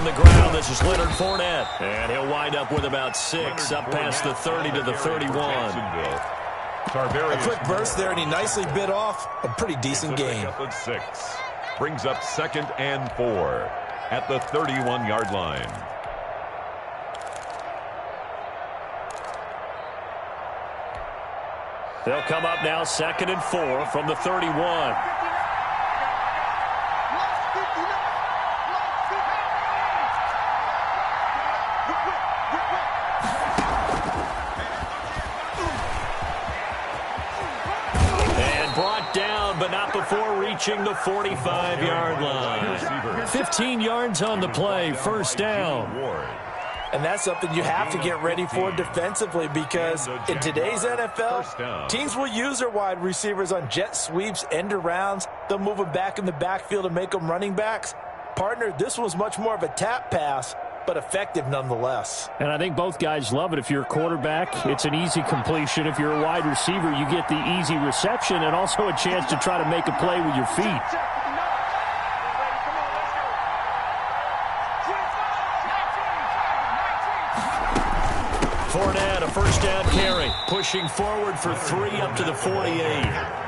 on the ground. This is Leonard Fournette. And he'll wind up with about 6, up past the 30 to the 31. A quick burst there, and he nicely bit off a pretty decent game. Of 6. Brings up 2nd and 4 at the 31-yard line. They'll come up now 2nd and 4 from the 31. But not before reaching the 45-yard line. 15 yards on the play, first down. And that's something you have to get ready for defensively, because in today's NFL, teams will use their wide receivers on jet sweeps, end arounds. They'll move them back in the backfield and make them running backs. Partner, this was much more of a tap pass, but effective nonetheless. And I think both guys love it. If you're a quarterback, it's an easy completion. If you're a wide receiver, you get the easy reception and also a chance to try to make a play with your feet. Fournette, a first down carry, pushing forward for 3 up to the 48.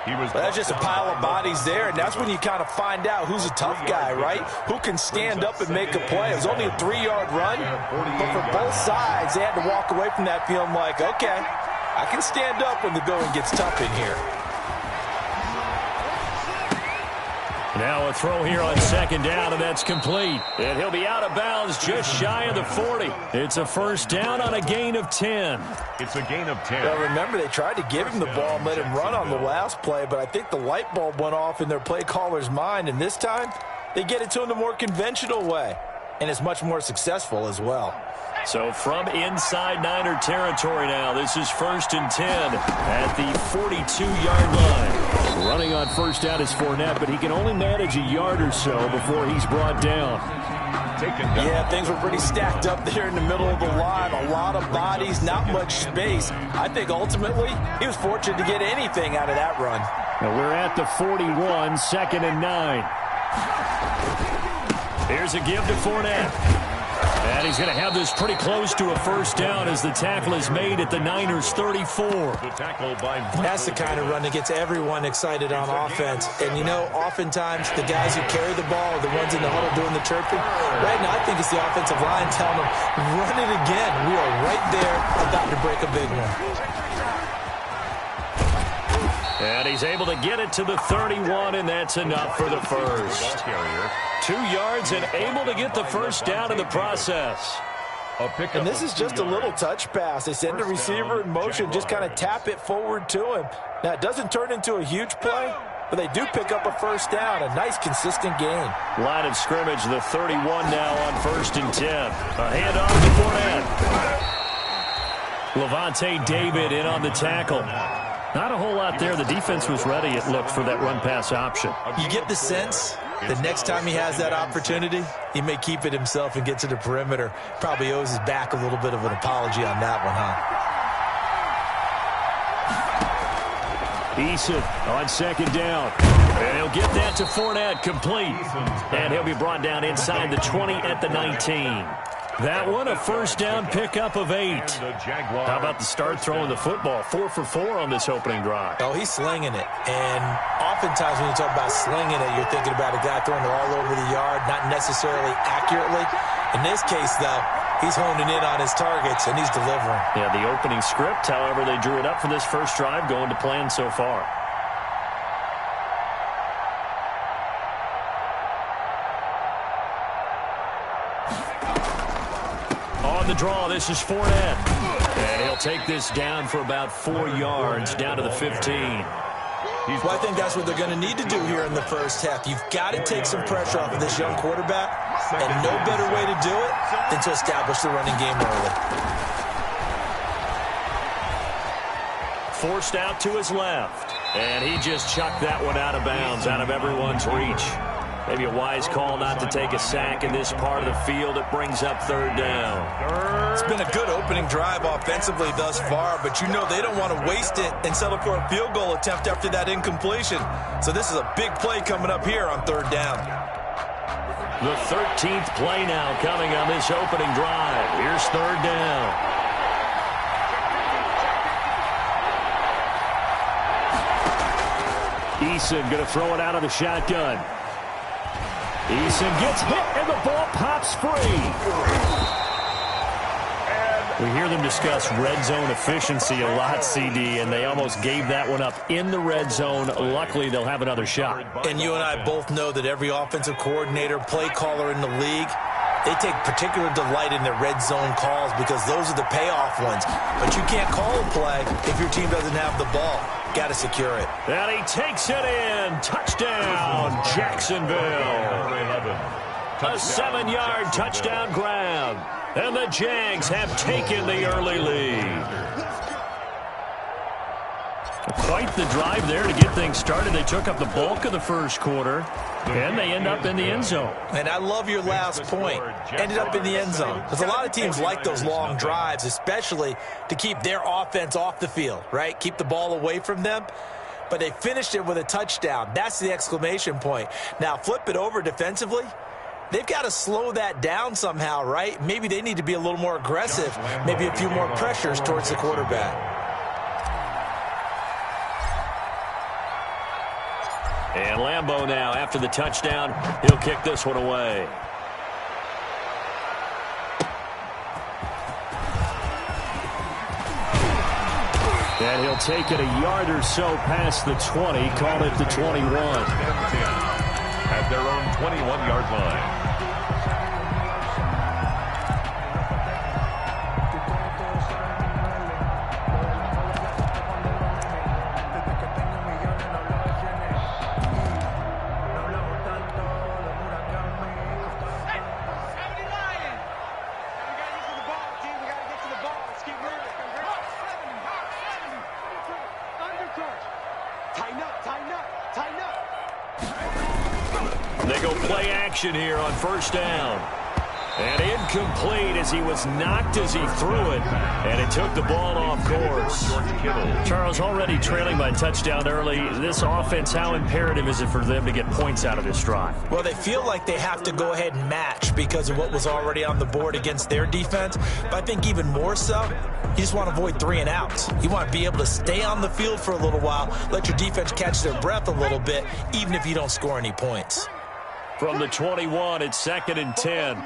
Well, that's just a pile of bodies there, and that's when you kind of find out who's a tough guy, right? Who can stand up and make a play. It was only a 3-yard run, but for both sides, they had to walk away from that feeling like, okay, I can stand up when the going gets tough in here. Now a throw here on 2nd down, and that's complete. And he'll be out of bounds just shy of the 40. It's a first down on a gain of 10. It's a gain of 10. Well, remember, they tried to give him the ball and let him run on the last play, but I think the light bulb went off in their play caller's mind, and this time they get it to him the more conventional way, and it's much more successful as well. So from inside Niner territory now, this is 1st and 10 at the 42-yard line. Running on first down is Fournette, but he can only manage a yard or so before he's brought down. Yeah, things were pretty stacked up there in the middle of the line. A lot of bodies, not much space. I think ultimately he was fortunate to get anything out of that run. Now we're at the 41, 2nd and 9. Here's a give to Fournette. And he's going to have this pretty close to a first down as the tackle is made at the Niners' 34. That's the kind of run that gets everyone excited on offense. And, you know, oftentimes the guys who carry the ball are the ones in the huddle doing the chirping. Right now, I think it's the offensive line telling them, run it again. We are right there about to break a big one. And he's able to get it to the 31, and that's enough for the first. 2 yards and able to get the first down in the process. And this is just a little touch pass. They send the receiver in motion, just kind of tap it forward to him. Now, it doesn't turn into a huge play, but they do pick up a first down. A nice, consistent gain. Line of scrimmage, the 31 now on 1st and 10. A handoff to Fournette. Levante David in on the tackle. Not a whole lot there. The defense was ready, it looked, for that run-pass option. You get the sense the next time he has that opportunity, he may keep it himself and get to the perimeter. Probably owes his back a little bit of an apology on that one, huh? Eason on 2nd down. And he'll get that to Fournette, complete. And he'll be brought down inside the 20 at the 19. That one, a first down pickup of 8. How about the start throwing the football? 4 for 4 on this opening drive. Oh, he's slinging it. And oftentimes when you talk about slinging it, you're thinking about a guy throwing it all over the yard, not necessarily accurately. In this case, though, he's honing in on his targets, and he's delivering. Yeah, the opening script, however, they drew it up for this first drive, going to plan so far. On the draw, this is Fournette. And he'll take this down for about 4 yards, down to the 15. Well, I think that's what they're going to need to do here in the first half. You've got to take some pressure off of this young quarterback, and no better way to do it than to establish the running game early. Forced out to his left, and he just chucked that one out of bounds, out of everyone's reach. Maybe a wise call not to take a sack in this part of the field. It brings up 3rd down. It's been a good opening drive offensively thus far, but you know they don't want to waste it and settle for a field goal attempt after that incompletion. So this is a big play coming up here on 3rd down. The 13th play now coming on this opening drive. Here's third down. Eason going to throw it out of the shotgun. Eason gets hit, and the ball pops free. We hear them discuss red zone efficiency a lot, CD, and they almost gave that one up in the red zone. Luckily, they'll have another shot. And you and I both know that every offensive coordinator, play caller in the league, they take particular delight in their red zone calls because those are the payoff ones. But you can't call a play if your team doesn't have the ball. Got to secure it. And he takes it in. Touchdown, Jacksonville. A 7-yard touchdown grab. And the Jags have taken the early lead. Quite the drive there to get things started. They took up the bulk of the first quarter, and they end up in the end zone. And I love your last point. Ended up in the end zone. Because a lot of teams like those long drives, especially to keep their offense off the field, right? Keep the ball away from them. But they finished it with a touchdown. That's the exclamation point. Now, flip it over defensively. They've got to slow that down somehow, right? Maybe they need to be a little more aggressive. Maybe a few more pressures towards the quarterback. And Lambeau now, after the touchdown, he'll kick this one away. And he'll take it a yard or so past the 20, call it the 21. At their own 21-yard line. They go play action here on first down. And incomplete as he was knocked as he threw it. And it took the ball off course. Charles, already trailing by touchdown early. This offense, how imperative is it for them to get points out of this drive? Well, they feel like they have to go ahead and match because of what was already on the board against their defense. But I think even more so, you just want to avoid 3 and outs. You want to be able to stay on the field for a little while, let your defense catch their breath a little bit, even if you don't score any points. From the 21, it's 2nd and 10.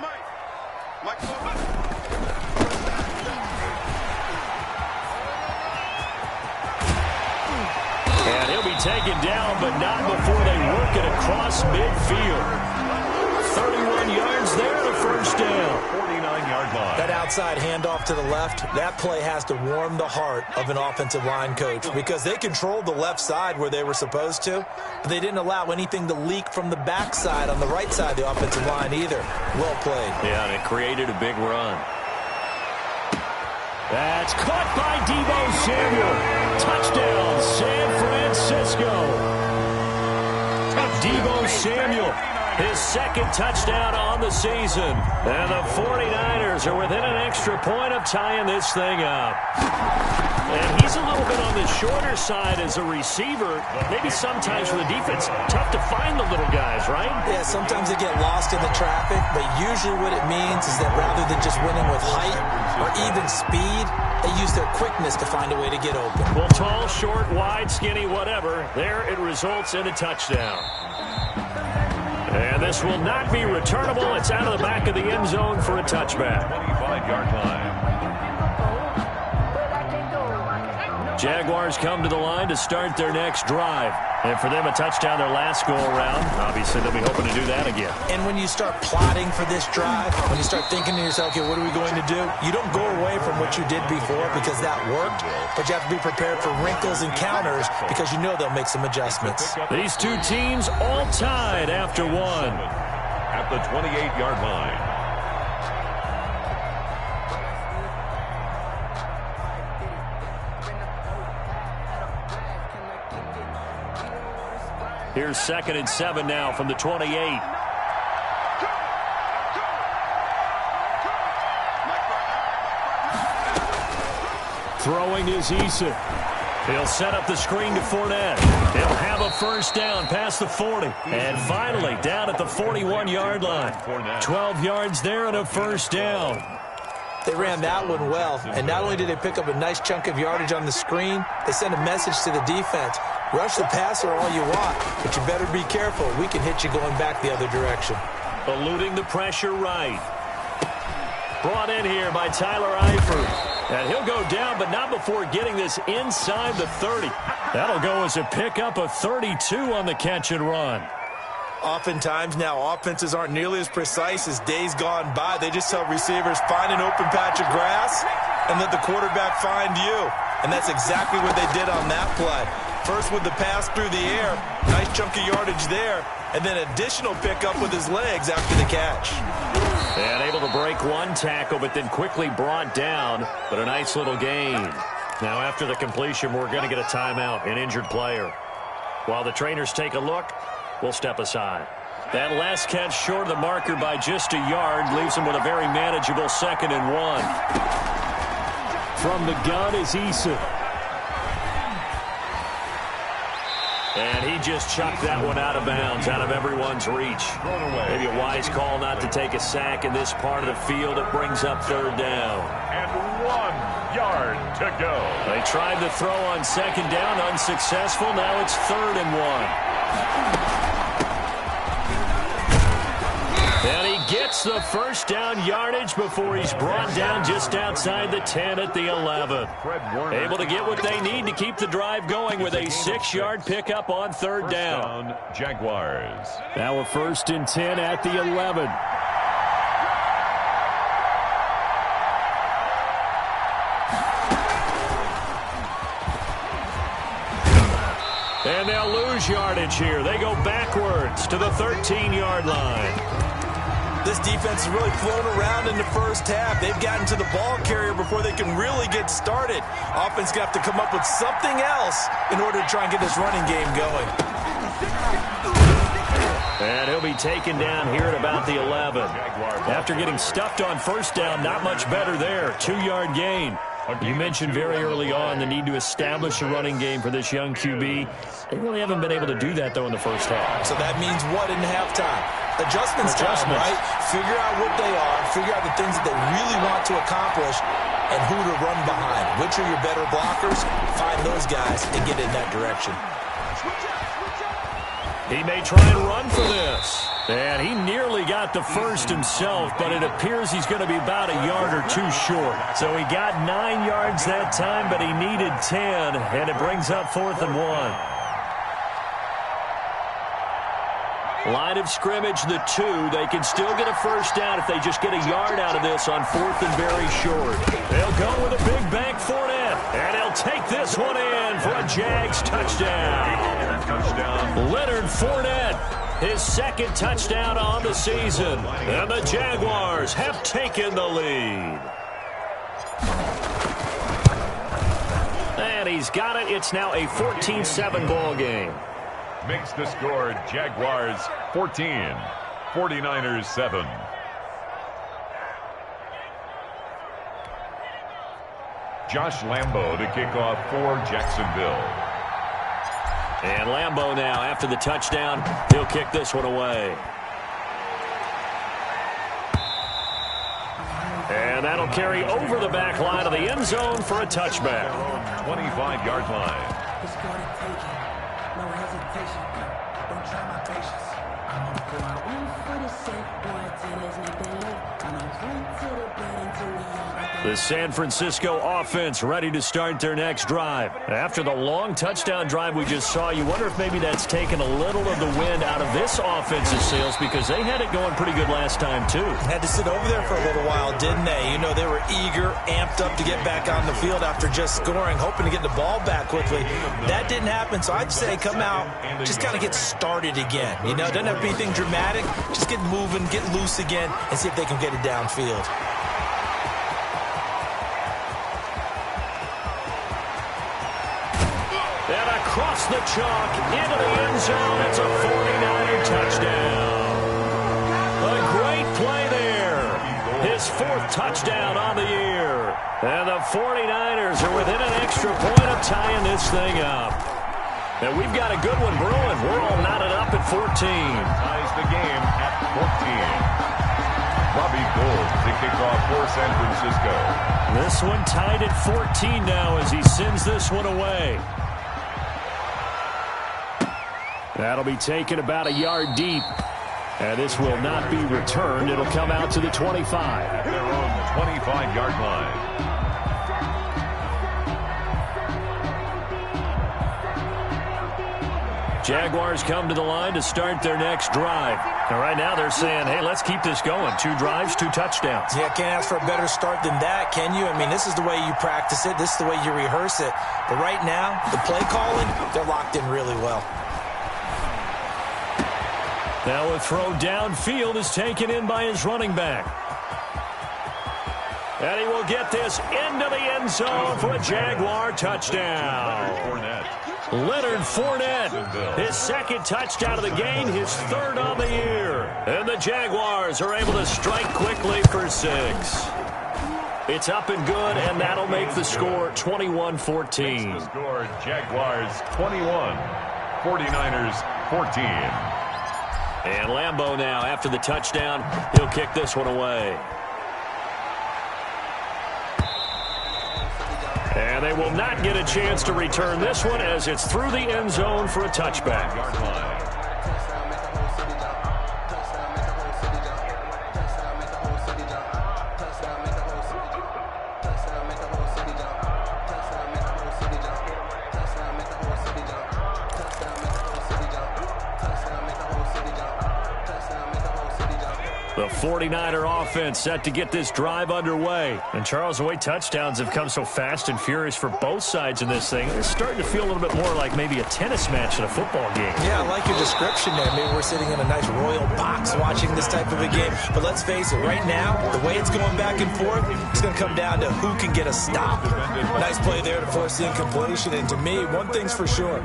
And he'll be taken down, but not before they work it across midfield. 31 yards there, the first down. 49-yard line. That outside handoff to the left, that play has to warm the heart of an offensive line coach because they controlled the left side where they were supposed to, but they didn't allow anything to leak from the backside on the right side of the offensive line either. Well played. Yeah, and it created a big run. That's caught by Deebo Samuel. Touchdown, San Francisco. Deebo Samuel, his 2nd touchdown on the season. And the 49ers are within an extra point of tying this thing up. And he's a little bit on the shorter side as a receiver. Maybe sometimes for the defense, tough to find the little guys, right? Yeah, sometimes they get lost in the traffic, but usually what it means is that rather than just winning with height or even speed, they use their quickness to find a way to get open. Well, tall, short, wide, skinny, whatever, there it results in a touchdown. And this will not be returnable. It's out of the back of the end zone for a touchback. 25-yard line. Jaguars come to the line to start their next drive. And for them, a touchdown their last go-around. Obviously, they'll be hoping to do that again. And when you start plotting for this drive, when you start thinking to yourself, okay, what are we going to do? You don't go away from what you did before because that worked, but you have to be prepared for wrinkles and counters because you know they'll make some adjustments. These two teams all tied after one. At the 28-yard line. Here's 2nd and 7 now from the 28. Throwing is Eason. He'll set up the screen to Fournette. He'll have a first down past the 40. And finally, down at the 41-yard line. 12 yards there and a first down. They ran that one well, and not only did they pick up a nice chunk of yardage on the screen, they sent a message to the defense. Rush the passer all you want, but you better be careful. We can hit you going back the other direction. Eluding the pressure right. Brought in here by Tyler Eifert. And he'll go down, but not before getting this inside the 30. That'll go as a pickup of 32 on the catch and run. Oftentimes now, offenses aren't nearly as precise as days gone by. They just tell receivers, find an open patch of grass and let the quarterback find you. And that's exactly what they did on that play. First with the pass through the air, nice chunk of yardage there, and then additional pickup with his legs after the catch. And able to break one tackle, but then quickly brought down, but a nice little gain. Now after the completion, we're going to get a timeout, an injured player. While the trainers take a look, we'll step aside. That last catch short of the marker by just a yard leaves him with a very manageable 2nd and 1. From the gun is Eason. And he just chucked that one out of bounds, out of everyone's reach. Maybe a wise call not to take a sack in this part of the field. It brings up 3rd down. And 1 yard to go. They tried to throw on 2nd down, unsuccessful. Now it's 3rd and 1. And he gets the first down yardage before he's brought down just outside the 10 at the 11. Able to get what they need to keep the drive going with a 6-yard pickup on 3rd down. Jaguars. Now a 1st and 10 at the 11. And they'll lose yardage here. They go backwards to the 13-yard line. This defense has really flown around in the first half. They've gotten to the ball carrier before they can really get started. Offense going to have to come up with something else in order to try and get this running game going. And he'll be taken down here at about the 11. After getting stuffed on 1st down, not much better there. 2-yard gain. You mentioned very early on the need to establish a running game for this young QB. They really haven't been able to do that, though, in the first half. So that means what in halftime? Adjustments time, right? Figure out what they are, figure out the things that they really want to accomplish, and who to run behind. Which are your better blockers? Find those guys and get in that direction. He may try and run for this. And he nearly got the first himself, but it appears he's going to be about a yard or 2 short. So he got 9 yards that time, but he needed 10, and it brings up 4th and 1. Line of scrimmage, the 2. They can still get a first down if they just get a yard out of this on 4th and very short. They'll go with a big bank Fournette, and he'll take this one in for a Jags touchdown. Leonard Fournette, his 2nd touchdown on the season, and the Jaguars have taken the lead. And he's got it. It's now a 14-7 ball game. Makes the score Jaguars 14, 49ers 7. Josh Lambo to kick off for Jacksonville. And Lambo now, after the touchdown, he'll kick this one away. And that'll carry over the back line of the end zone for a touchback. 25-yard line. The San Francisco offense ready to start their next drive. After the long touchdown drive we just saw, you wonder if maybe that's taken a little of the wind out of this offense's sails, because they had it going pretty good last time too. Had to sit over there for a little while, didn't they? You know, they were eager, amped up to get back on the field after just scoring, hoping to get the ball back quickly. That didn't happen, so I'd say come out, just kind of get started again. You know, doesn't have to be anything dramatic. Just get moving, get loose again, and see if they can get it downfield. Across the chalk, into the end zone. It's a 49er touchdown. A great play there. His 4th touchdown on the year. And the 49ers are within an extra point of tying this thing up. And we've got a good one brewing. We're all knotted up at 14. Ties the game at 14. Robbie Gould to kick off for San Francisco. This one tied at 14 now as he sends this one away. That'll be taken about a yard deep. And this will not be returned. It'll come out to the 25. Their own 25-yard line. Jaguars come to the line to start their next drive. And right now they're saying, hey, let's keep this going. 2 drives, 2 touchdowns. Yeah, can't ask for a better start than that, can you? I mean, this is the way you practice it. This is the way you rehearse it. But right now, the play calling, they're locked in really well. Now a throw downfield is taken in by his running back. And he will get this into the end zone for a Jaguar touchdown. Leonard Fournette, his 2nd touchdown of the game, his 3rd on the year. And the Jaguars are able to strike quickly for 6. It's up and good, and that'll make the score 21-14. The score, Jaguars 21, 49ers 14. And Lambeau now, after the touchdown, he'll kick this one away. And they will not get a chance to return this one as it's through the end zone for a touchback. The 49er offense set to get this drive underway. And Charles, the way touchdowns have come so fast and furious for both sides in this thing, it's starting to feel a little bit more like maybe a tennis match in a football game. Yeah, I like your description there. Maybe we're sitting in a nice royal box watching this type of a game. But let's face it, right now, the way it's going back and forth, it's going to come down to who can get a stop. Nice play there to force the incompletion. And to me, one thing's for sure.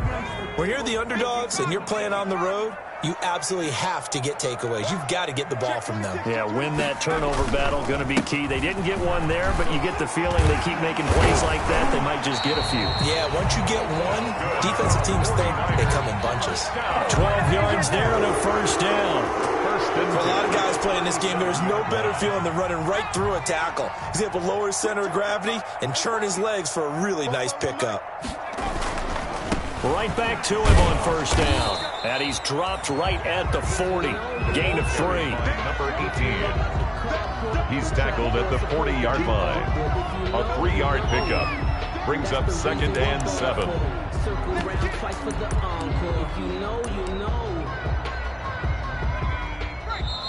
When you're the underdogs and you're playing on the road, you absolutely have to get takeaways. You've got to get the ball from them. Yeah, win that turnover battle, going to be key. They didn't get one there, but you get the feeling they keep making plays like that, they might just get a few. Yeah, once you get one, defensive teams think they come in bunches. 12 yards there and a 1st down. For a lot of guys playing this game, there's no better feeling than running right through a tackle. He's able to lower his center of gravity and churn his legs for a really nice pickup. Right back to him on 1st down. And he's dropped right at the 40. Gain of 3. Number 18. He's tackled at the 40-yard line. A 3-yard pickup. Brings up 2nd and 7.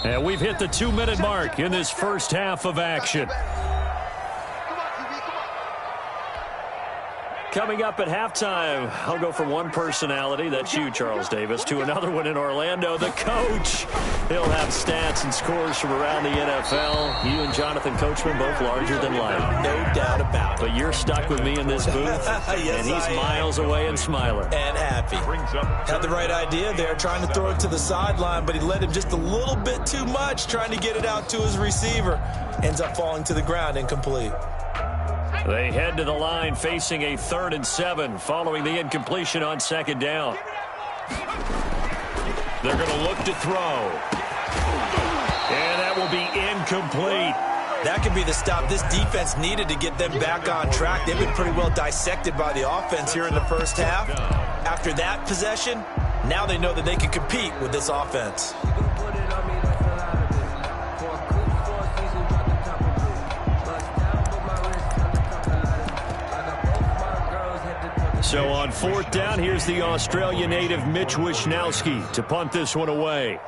And we've hit the 2-minute mark in this first half of action. Coming up at halftime, I'll go from one personality, that's you, Charles Davis, to another one in Orlando, the coach. He'll have stats and scores from around the NFL. You and Jonathan Coachman, both larger than life. No doubt about it. But you're stuck with me in this booth, yes, and he's miles away and smiling. And happy. Had the right idea there, trying to throw it to the sideline, but he let him just a little bit too much, trying to get it out to his receiver. Ends up falling to the ground, incomplete. They head to the line facing a 3rd and 7 following the incompletion on 2nd down. They're going to look to throw. And that will be incomplete. That could be the stop this defense needed to get them back on track. They've been pretty well dissected by the offense here in the first half. After that possession, now they know that they can compete with this offense. So on 4th down, here's the Australia native Mitch Wishnowsky to punt this one away.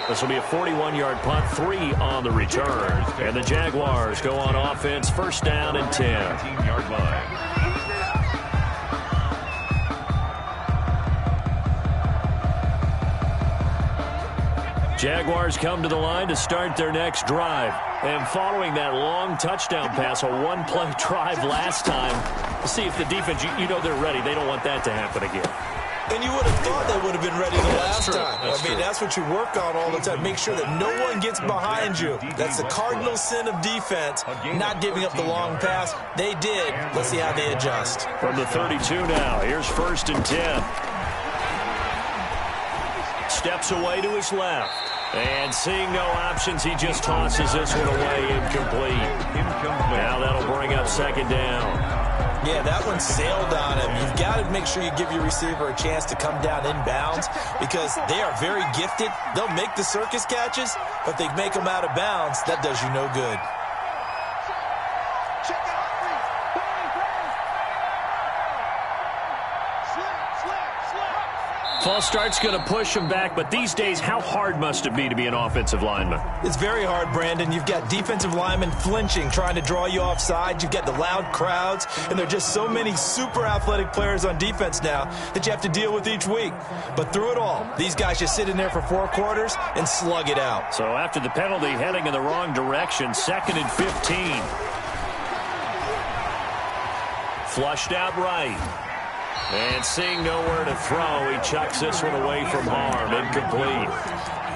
This will be a 41-yard punt, 3 on the return. And the Jaguars go on offense, 1st down and 10. 19-yard line. Jaguars come to the line to start their next drive. And following that long touchdown pass, a one-play drive last time, we'll see if the defense, you know they're ready. They don't want that to happen again. And you would have thought they would have been ready the last time. That's what you work on all the time. Make sure that no one gets behind you. That's the cardinal sin of defense, not giving up the long pass. They did. Let's see how they adjust. From the 32 now, here's 1st and 10. Steps away to his left. And seeing no options, he just tosses this one away, incomplete. Now that'll bring up 2nd down. Yeah, that one sailed on him. You've got to make sure you give your receiver a chance to come down inbounds because they are very gifted. They'll make the circus catches, but they make them out of bounds. That does you no good. False start's going to push him back, but these days, how hard must it be to be an offensive lineman? It's very hard, Brandon. You've got defensive linemen flinching, trying to draw you offside. You've got the loud crowds, and there are just so many super athletic players on defense now that you have to deal with each week. But through it all, these guys just sit in there for 4 quarters and slug it out. So after the penalty, heading in the wrong direction, 2nd and 15. Flushed out right. And seeing nowhere to throw, he chucks this one away from harm. Incomplete.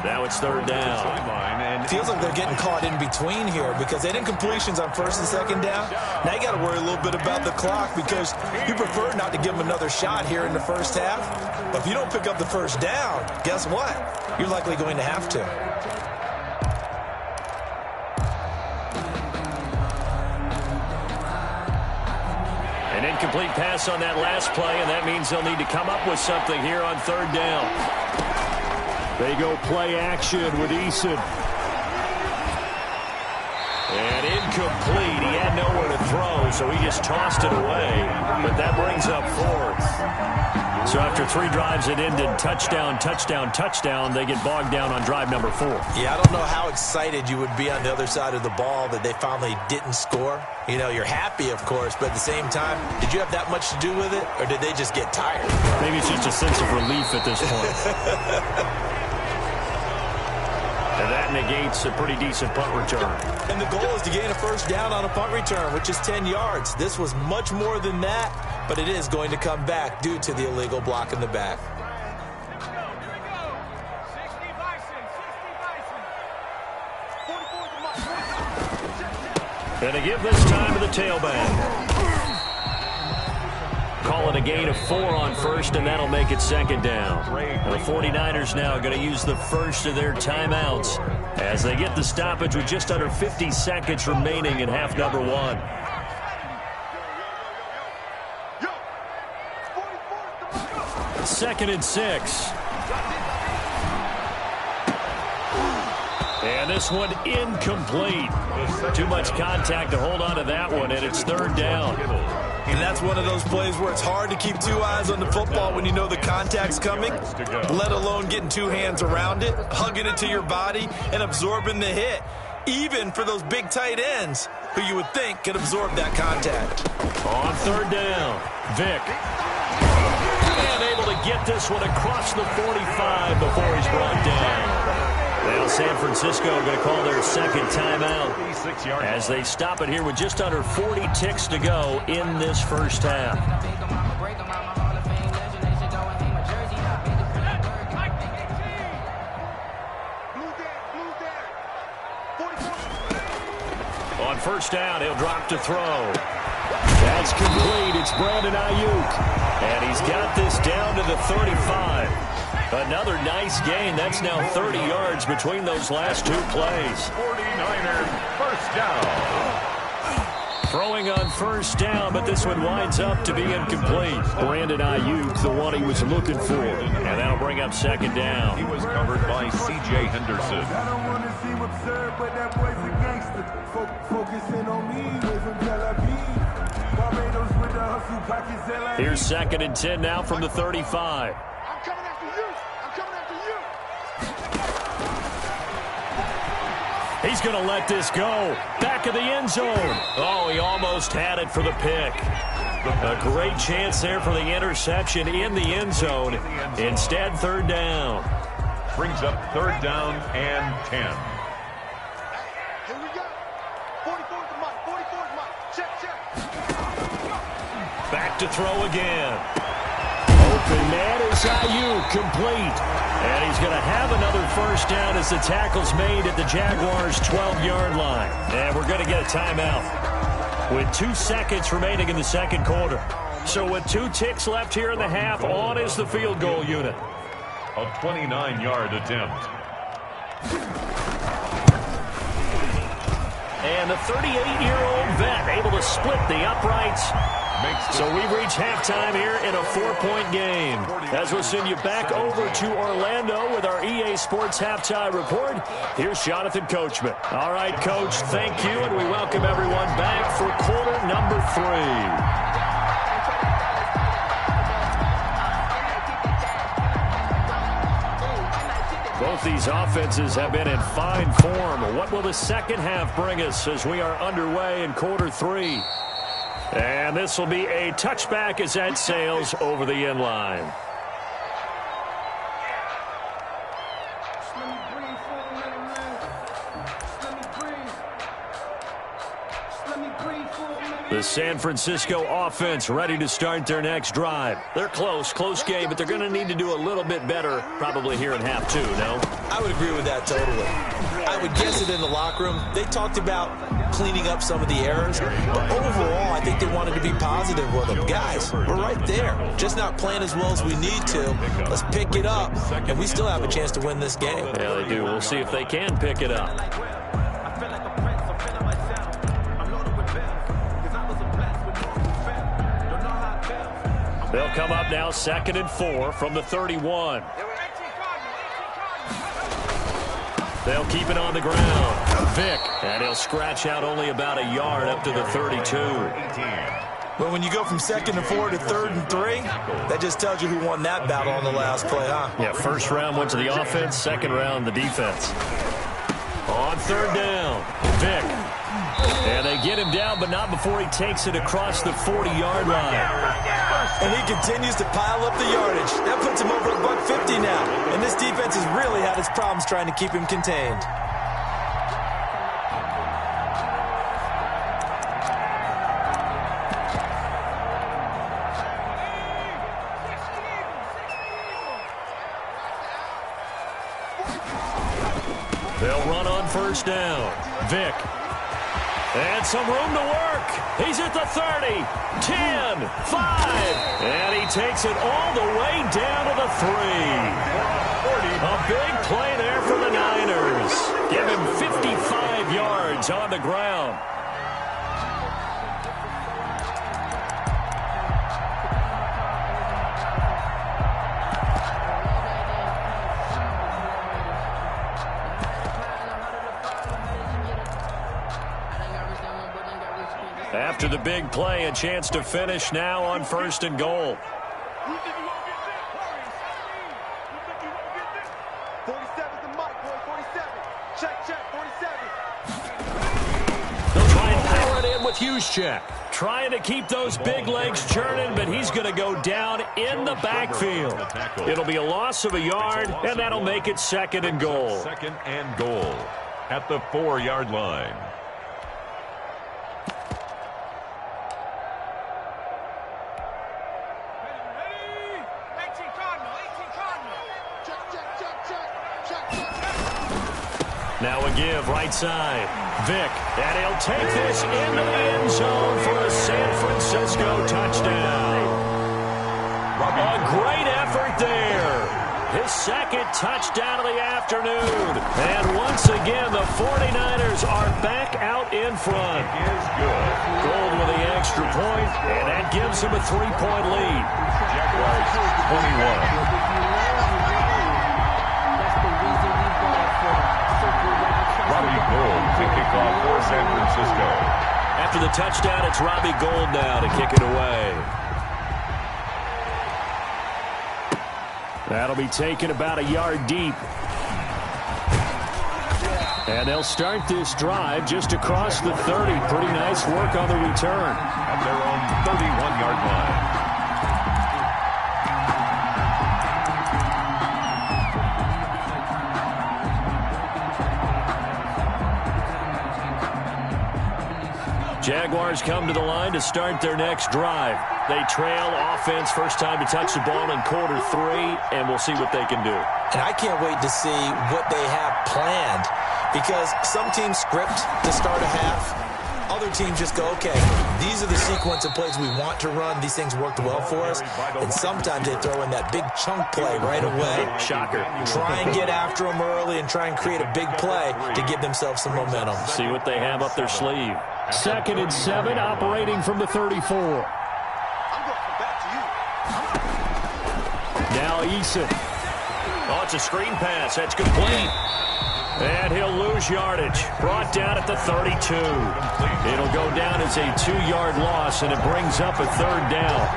Now it's 3rd down. Feels like they're getting caught in between here because they didn't completions on 1st and 2nd down. Now you got to worry a little bit about the clock because you prefer not to give them another shot here in the first half. But if you don't pick up the 1st down, guess what? You're likely going to have to. An incomplete pass on that last play, and that means they'll need to come up with something here on 3rd down. They go play action with Eason. And incomplete. He had nowhere to throw, so he just tossed it away. But that brings up 4th. So after 3 drives that ended touchdown, touchdown, touchdown, they get bogged down on drive number 4. Yeah, I don't know how excited you would be on the other side of the ball that they finally didn't score. You know, you're happy, of course, but at the same time, did you have that much to do with it, or did they just get tired? Maybe it's just a sense of relief at this point. And that negates a pretty decent punt return. And the goal is to gain a 1st down on a punt return, which is 10 yards. This was much more than that, but it is going to come back due to the illegal block in the back. And to give this time to the tailback. Call it a gain of 4 on 1st, and that'll make it 2nd down. The 49ers now going to use the first of their timeouts as they get the stoppage with just under 50 seconds remaining in half number 1. Second and 6. And this one incomplete. Too much contact to hold on to that one, and it's 3rd down. And that's one of those plays where it's hard to keep 2 eyes on the football when you know the contact's coming, let alone getting 2 hands around it, hugging it to your body, and absorbing the hit, even for those big tight ends who you would think could absorb that contact. On 3rd down, Vick. And able to get this one across the 45 before he's brought down. Well, San Francisco going to call their 2nd timeout as they stop it here with just under 40 ticks to go in this first half. On 1st down, he'll drop to throw. That's complete. It's Brandon Ayuk. And he's got this down to the 35. Another nice gain. That's now 30 yards between those last 2 plays. 49ers, 1st down. Throwing on 1st down, but this one winds up to be incomplete. Brandon Ayuk, the one he was looking for. And that'll bring up 2nd down. He was covered by C.J. Henderson. I don't want to seem absurd, but that boy's a gangster. Focusing on me, way from Tel Aviv. Barbados with the hustle pockets. Here's 2nd and 10 now from the 35. I'm coming after you. I'm coming after you. He's going to let this go. Back of the end zone. Oh, he almost had it for the pick. A great chance there for the interception in the end zone. Instead, 3rd down. Brings up 3rd down and 10. Here we go. to throw again. Open man is Ayuk, complete. And he's going to have another first down as the tackle's made at the Jaguars' 12-yard line. And we're going to get a timeout with 2 seconds remaining in the second quarter. So with 2 ticks left here in the half, on is the field goal unit. A 29-yard attempt. And the 38-year-old vet able to split the uprights. So we've reached halftime here in a 4-point game. As we'll send you back over to Orlando with our EA Sports Halftime Report, here's Jonathan Coachman. All right, Coach, thank you, and we welcome everyone back for quarter number 3. Both these offenses have been in fine form. What will the second half bring us as we are underway in quarter 3? And this will be a touchback as that sails over the end line. The San Francisco offense ready to start their next drive. They're close game, but they're going to need to do a little bit better probably here in half 2, no? I would agree with that totally. I would guess it in the locker room. They talked about cleaning up some of the errors, but overall, I think they wanted to be positive with them. Guys, we're right there. Just not playing as well as we need to. Let's pick it up, and we still have a chance to win this game. Yeah, they do. We'll see if they can pick it up. They'll come up now 2nd and 4 from the 31. They'll keep it on the ground. Vick, and he'll scratch out only about a yard up to the 32. Well, when you go from 2nd and 4 to 3rd and 3, that just tells you who won that battle on the last play, huh? Yeah, first round went to the offense, second round the defense. On 3rd down, Vick. And they get him down, but not before he takes it across the 40-yard line. And he continues to pile up the yardage. That puts him over $150 now. And this defense has really had its problems trying to keep him contained. They'll run on first down. Vick. And some room to work. He's at the 30, 10, 5. And he takes it all the way down to the 3. A big play there for the Niners. Give him 55 yards on the ground. After the big play, a chance to finish now on 1st and goal. 47's the mic, boy, 47. Check, 47. They'll try and power it in with Juszczyk. Trying to keep those big legs churning, but he's going to go down in the backfield. It'll be a loss of a yard, and that'll make it 2nd and goal. 2nd and goal at the 4-yard line. Now a give right side. Vick, and he'll take this into the end zone for a San Francisco touchdown. A great effort there. His 2nd touchdown of the afternoon. And once again, the 49ers are back out in front. Is good. Gold with the extra point, and that gives him a 3-point lead. Jaguars 21. Robbie Gould to kick off for San Francisco. After the touchdown, it's Robbie Gould now to kick it away. That'll be taken about a yard deep. And they'll start this drive just across the 30. Pretty nice work on the return. At their own 31-yard line. Jaguars Jaguars come to the line to start their next drive. They trail offense, first time to touch the ball in quarter 3, and we'll see what they can do. And I can't wait to see what they have planned, because some teams script to start a half. Other teams just go, okay, these are the sequence of plays we want to run. These things worked well for us. And sometimes they throw in that big chunk play right away. Shocker. Try and get after them early and try and create a big play to give themselves some momentum. See what they have up their sleeve. 2nd and 7, operating from the 34. Now Eason. Oh, it's a screen pass. That's complete. And he'll lose yardage. Brought down at the 32. It'll go down as a 2-yard loss, and it brings up a 3rd down.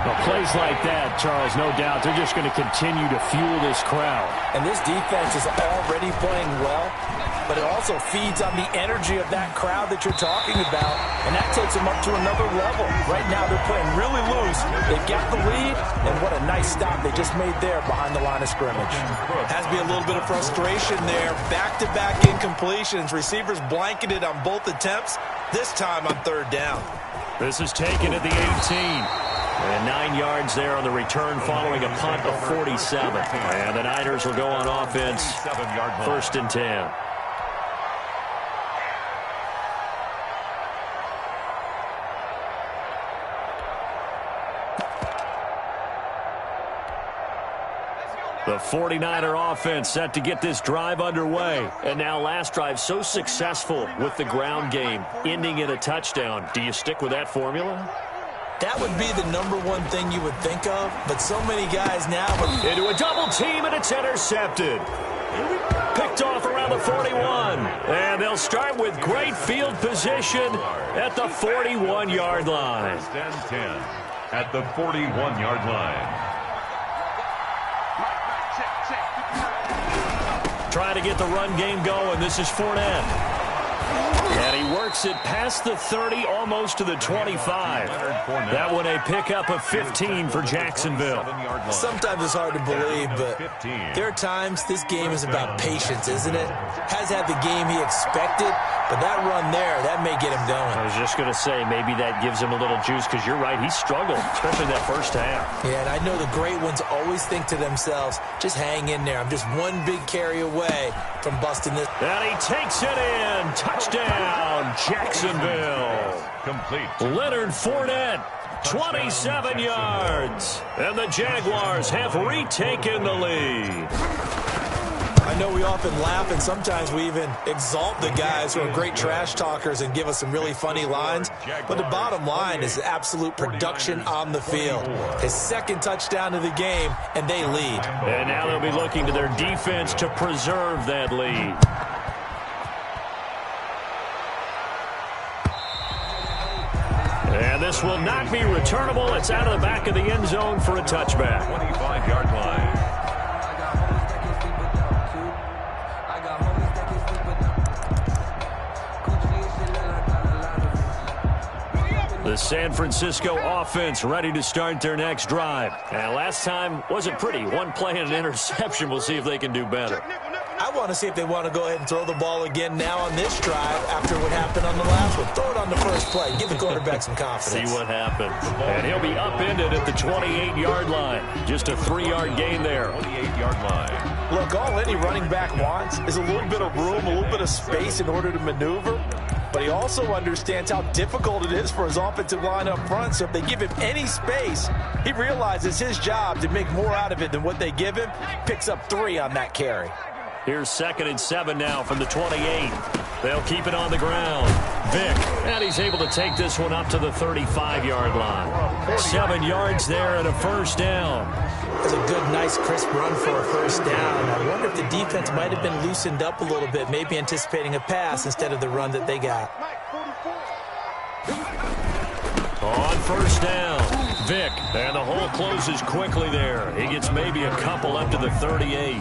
Well, plays like that, Charles, no doubt, they're just going to continue to fuel this crowd. And this defense is already playing well, but it also feeds on the energy of that crowd that you're talking about, and that takes them up to another level. Right now, they're playing really loose. They've got the lead, and what a nice stop they just made there behind the line of scrimmage. Has to be a little bit of frustration there. Back-to-back incompletions. Receivers blanketed on both attempts, this time on 3rd down. This is taken at the 18. And 9 yards there on the return following a punt of 47. And the Niners will go on offense, 1st and 10. The 49er offense set to get this drive underway. And now last drive so successful with the ground game, ending in a touchdown. Do you stick with that formula? That would be the #1 thing you would think of, but so many guys now... Into a double team, and it's intercepted. Picked off around the 41. And they'll start with great field position at the 41-yard line. 10 at the 41-yard line. Trying to get the run game going. This is Fournette. And he works it past the 30, almost to the 25. That one a pickup of 15 for Jacksonville. Sometimes it's hard to believe, but there are times this game is about patience, isn't it? Has had the game he expected, but that run there, that may get him going. I was just going to say, maybe that gives him a little juice, because you're right, he struggled, especially that first half. Yeah, and I know the great ones always think to themselves, just hang in there. I'm just one big carry away from busting this. And he takes it in. Touchdown, Jacksonville. Complete. Leonard Fournette, 27 yards. And the Jaguars have retaken the lead. I know we often laugh, and sometimes we even exalt the guys who are great trash talkers and give us some really funny lines. But the bottom line is absolute production on the field. His 2nd touchdown of the game, and they lead. And now they'll be looking to their defense to preserve that lead. And this will not be returnable. It's out of the back of the end zone for a touchback. 25-yard line. The San Francisco offense ready to start their next drive. And last time wasn't pretty. One play and an interception. We'll see if they can do better. I want to see if they want to go ahead and throw the ball again now on this drive after what happened on the last one. Throw it on the first play. Give the quarterback some confidence. See what happens. And he'll be upended at the 28-yard line. Just a 3-yard gain there. 28-yard line. Look, all any running back wants is a little bit of room, a little bit of space in order to maneuver. But he also understands how difficult it is for his offensive line up front. So if they give him any space, he realizes his job to make more out of it than what they give him. Picks up 3 on that carry. Here's 2nd and 7 now from the 28. They'll keep it on the ground. Vic, and he's able to take this one up to the 35-yard line. 7 yards there and a first down. That's a good, nice, crisp run for a first down. I wonder if the defense might have been loosened up a little bit, maybe anticipating a pass instead of the run that they got. On first down, Vic, and the hole closes quickly there. He gets maybe a couple up to the 38.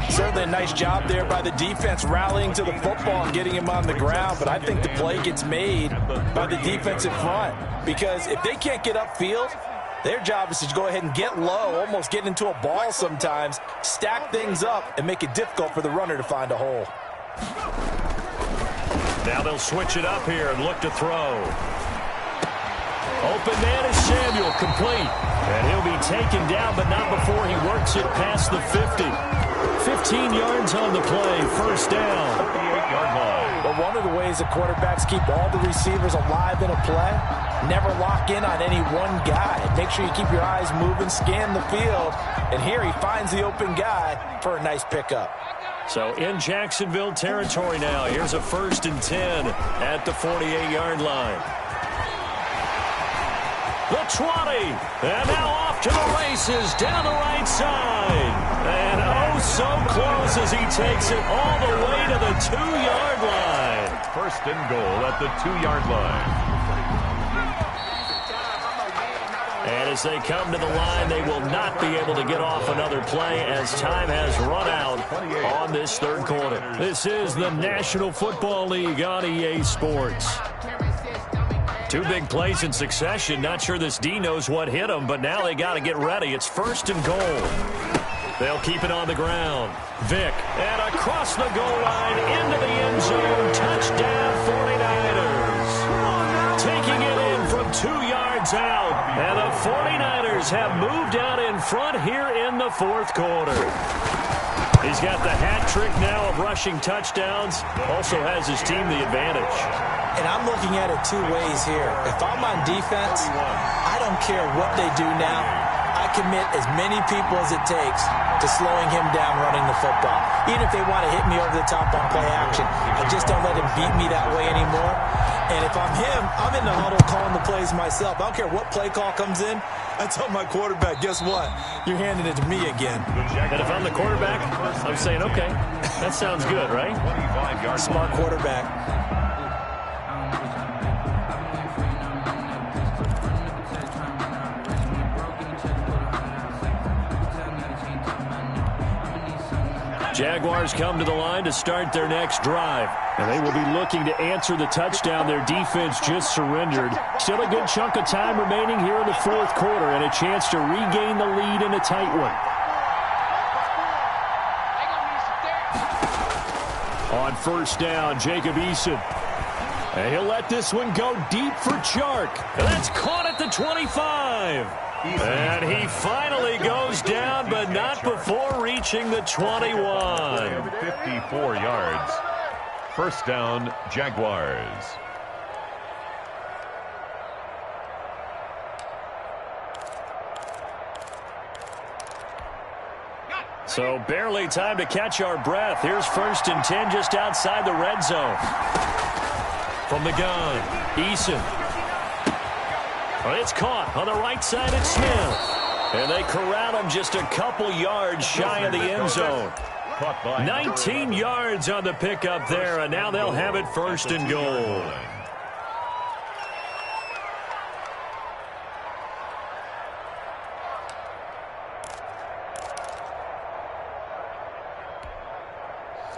Certainly a nice job there by the defense rallying to the football and getting him on the ground, but I think the play gets made by the defensive front, because if they can't get upfield, their job is to go ahead and get low, almost get into a ball sometimes, stack things up, and make it difficult for the runner to find a hole. Now they'll switch it up here and look to throw. Open man is Samuel, complete. And he'll be taken down, but not before he works it past the 50. 15 yards on the play, first down. 58-yard line. Well, one of the ways the quarterbacks keep all the receivers alive in a play, never lock in on any one guy. Make sure you keep your eyes moving, scan the field. And here he finds the open guy for a nice pickup. So in Jacksonville territory now. Here's a 1st and 10 at the 48-yard line. The 20, and now off to the races down the right side. And oh, so close as he takes it all the way to the 2-yard line. 1st and goal at the 2-yard line. And as they come to the line, they will not be able to get off another play as time has run out on this 3rd quarter. This is the National Football League on EA Sports. 2 big plays in succession. Not sure this D knows what hit him, but now they got to get ready. It's 1st and goal. They'll keep it on the ground. Vick, and across the goal line into the end zone. Touchdown, 49ers. Taking it in from 2 yards out. And the 49ers have moved out in front here in the 4th quarter. He's got the hat trick now of rushing touchdowns. Also has his team the advantage. And I'm looking at it 2 ways here. If I'm on defense, I don't care what they do now. I commit as many people as it takes to slowing him down running the football. Even if they want to hit me over the top on play action, I just don't let him beat me that way anymore. And if I'm him, I'm in the huddle calling the plays myself. I don't care what play call comes in. I tell my quarterback, guess what? You're handing it to me again. And if I'm the quarterback, I'm saying, okay, that sounds good, right? Smart quarterback. Jaguars come to the line to start their next drive. And they will be looking to answer the touchdown their defense just surrendered. Still a good chunk of time remaining here in the 4th quarter and a chance to regain the lead in a tight one. On 1st down, Jacob Eason. And he'll let this one go deep for Chark. And that's caught at the 25. And he finally goes down, but not before reaching the 21. 54 yards. 1st down, Jaguars. So barely time to catch our breath. Here's 1st and 10 just outside the red zone. From the gun, Eason. It's caught on the right side at Smith. And they corral him just a couple yards shy of the end zone. 19 yards on the pickup there, and now they'll have it 1st and goal.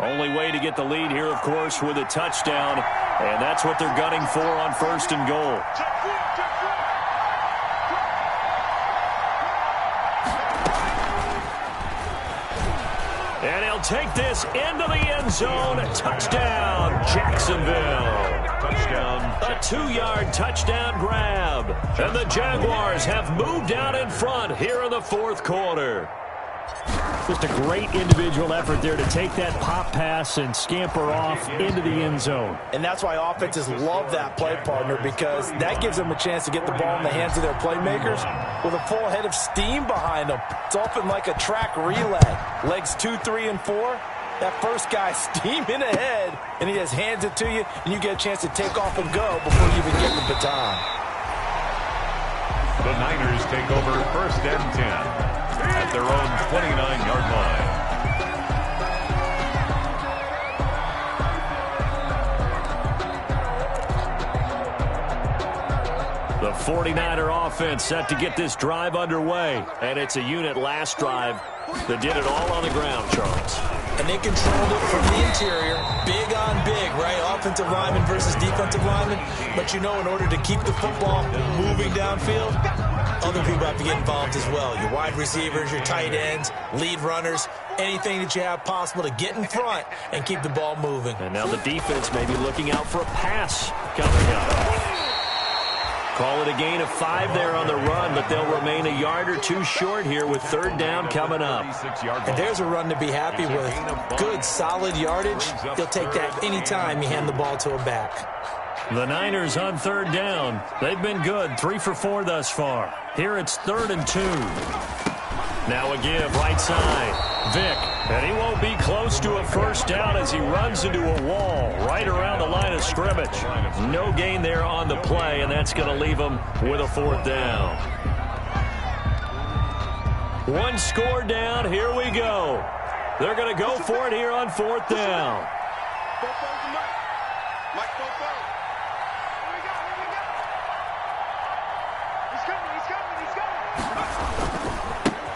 Only way to get the lead here, of course, with a touchdown, and that's what they're gunning for on 1st and goal. And he'll take this into the end zone. Touchdown, Jacksonville. Touchdown. A 2-yard touchdown grab. And the Jaguars have moved out in front here in the 4th quarter. Just a great individual effort there to take that pop pass and scamper off into the end zone. And that's why offenses love that play, partner, because that gives them a chance to get the ball in the hands of their playmakers with a full head of steam behind them. It's often like a track relay. Legs 2, 3, and 4. That first guy steaming ahead, and he just hands it to you, and you get a chance to take off and go before you even get the baton. The Niners take over 1st and 10. At their own 29-yard line. The 49er offense set to get this drive underway. And it's a unit last drive that did it all on the ground, Charles. And they controlled it from the interior, big on big, right? Offensive lineman versus defensive lineman. But you know, in order to keep the football moving downfield, other people have to get involved as well. Your wide receivers, your tight ends, lead runners, anything that you have possible to get in front and keep the ball moving. And now the defense may be looking out for a pass coming up. Call it a gain of 5 there on the run, but they'll remain a yard or two short here with third down coming up. And there's a run to be happy with. Good, solid yardage. You'll take that anytime you hand the ball to a back. The Niners on third down. They've been good, 3 for 4 thus far. Here it's 3rd and 2. Now a give, right side. Vick, and he won't be close to a first down as he runs into a wall right around the line of scrimmage. No gain there on the play, and that's going to leave him with a 4th down. One score down, here we go. They're going to go for it here on 4th down.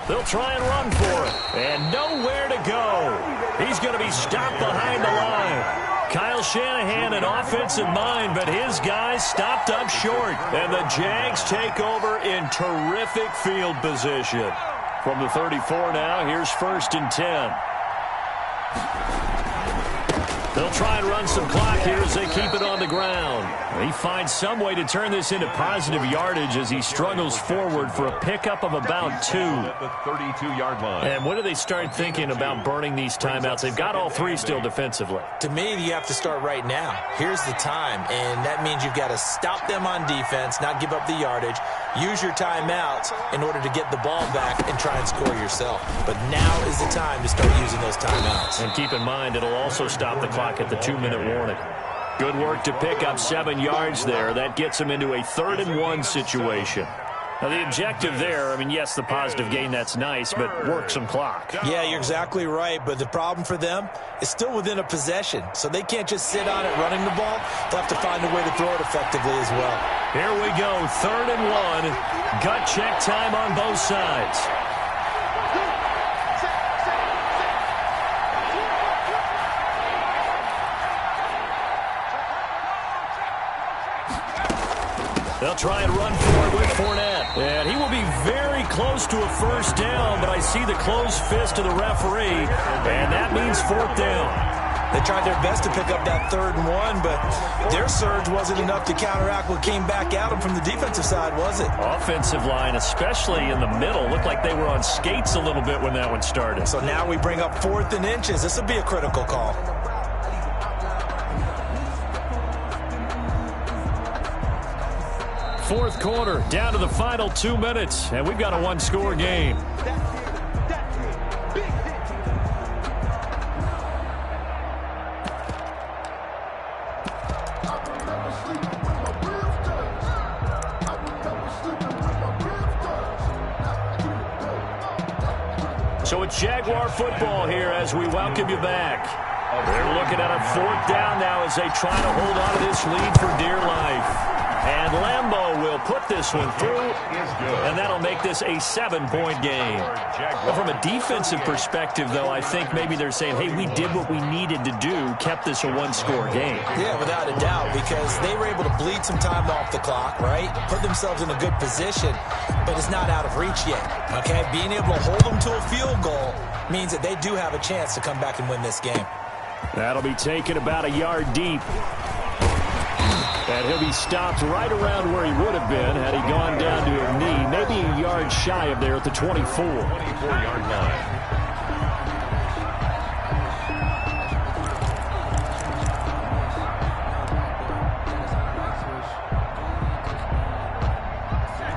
They'll try and run for it, and nowhere to go. He's going to be stopped behind the line. Kyle Shanahan, an offensive mind, but his guys stopped up short. And the Jags take over in terrific field position. From the 34 now, here's 1st and 10. They'll try and run some clock here as they keep it on the ground. He finds some way to turn this into positive yardage as he struggles forward for a pickup of about 2. At the 32-yard line. And when do they start thinking about burning these timeouts? They've got all 3 still defensively. To me, you have to start right now. Here's the time, and that means you've got to stop them on defense, not give up the yardage, use your timeouts in order to get the ball back and try and score yourself. But now is the time to start using those timeouts. And keep in mind, it'll also stop the clock at the 2-minute warning. Good work to pick up 7 yards there. That gets him into a 3rd and 1 situation. Now, the objective there, I mean, yes, the positive gain, that's nice, but work some clock. Yeah, you're exactly right, but the problem for them is still within a possession, so they can't just sit on it running the ball. They'll have to find a way to throw it effectively as well. Here we go, 3rd and 1. Gut check time on both sides. They'll try and run forward with Fournette. And he will be very close to a first down, but I see the closed fist of the referee, and that means 4th down. They tried their best to pick up that 3rd and 1, but their surge wasn't enough to counteract what came back at them from the defensive side, was it? Offensive line, especially in the middle, looked like they were on skates a little bit when that one started. So now we bring up 4th and inches. This will be a critical call. Fourth quarter, down to the final 2 minutes, and we've got a 1-score game. So it's Jaguar football here as we welcome you back. They're looking at a 4th down now as they try to hold on to this lead for dear life. And Lambeau will put this one through, and that'll make this a 7-point game. Well, from a defensive perspective, though, I think maybe they're saying, hey, we did what we needed to do, kept this a 1-score game. Yeah, without a doubt, because they were able to bleed some time off the clock, right? Put themselves in a good position, but it's not out of reach yet, okay? Being able to hold them to a field goal means that they do have a chance to come back and win this game. That'll be taken about a yard deep. And he'll be stopped right around where he would have been had he gone down to a knee, maybe a yard shy of there at the 24. 24-yard line.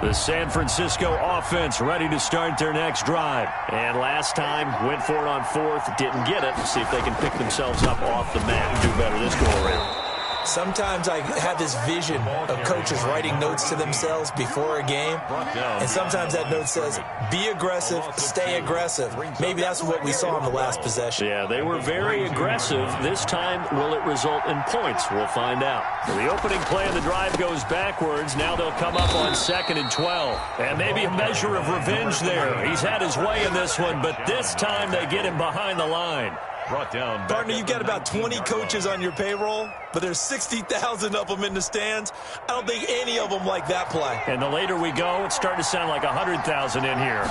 The San Francisco offense ready to start their next drive. And last time, went for it on 4th, didn't get it. Let's see if they can pick themselves up off the mat and do better this go-around. Sometimes I have this vision of coaches writing notes to themselves before a game, and sometimes that note says, be aggressive, stay aggressive. Maybe that's what we saw in the last possession. Yeah, they were very aggressive. This time, will it result in points? We'll find out. The opening play of the drive goes backwards. Now they'll come up on 2nd and 12. And maybe a measure of revenge there. He's had his way in this one, but this time they get him behind the line. Brought down. Partner, you've got about 20 coaches on your payroll, but there's 60,000 of them in the stands. I don't think any of them like that play. And the later we go, it's starting to sound like 100,000 in here.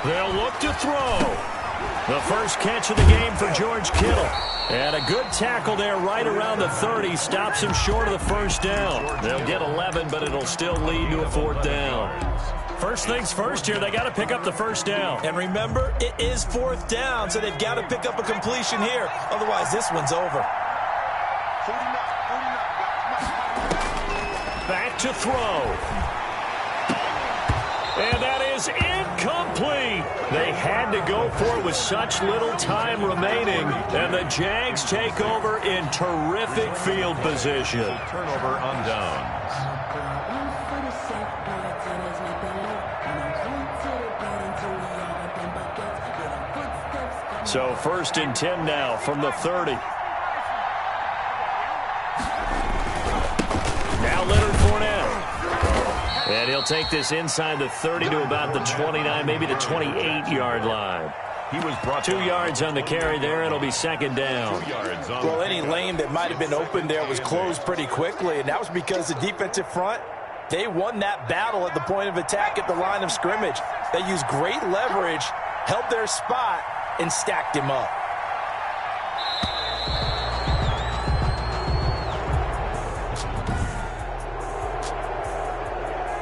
They'll look to throw. The first catch of the game for George Kittle. And a good tackle there right around the 30. Stops him short of the first down. They'll get 11, but it'll still lead to a 4th down. First things first here, they got to pick up the first down. And remember, it is 4th down, so they've got to pick up a completion here. Otherwise, this one's over. Back to throw. And that is incomplete. They had to go for it with such little time remaining. And the Jags take over in terrific field position. Turnover on downs. So 1st and 10 now from the 30. Now Leonard Fournette. And he'll take this inside the 30 to about the 29, maybe the 28-yard line. He was brought 2 yards on the carry there. It'll be 2nd down. 2 yards on. Well, any lane that might have been open there was closed pretty quickly, and that was because the defensive front, they won that battle at the point of attack at the line of scrimmage. They used great leverage, held their spot, and stacked him up.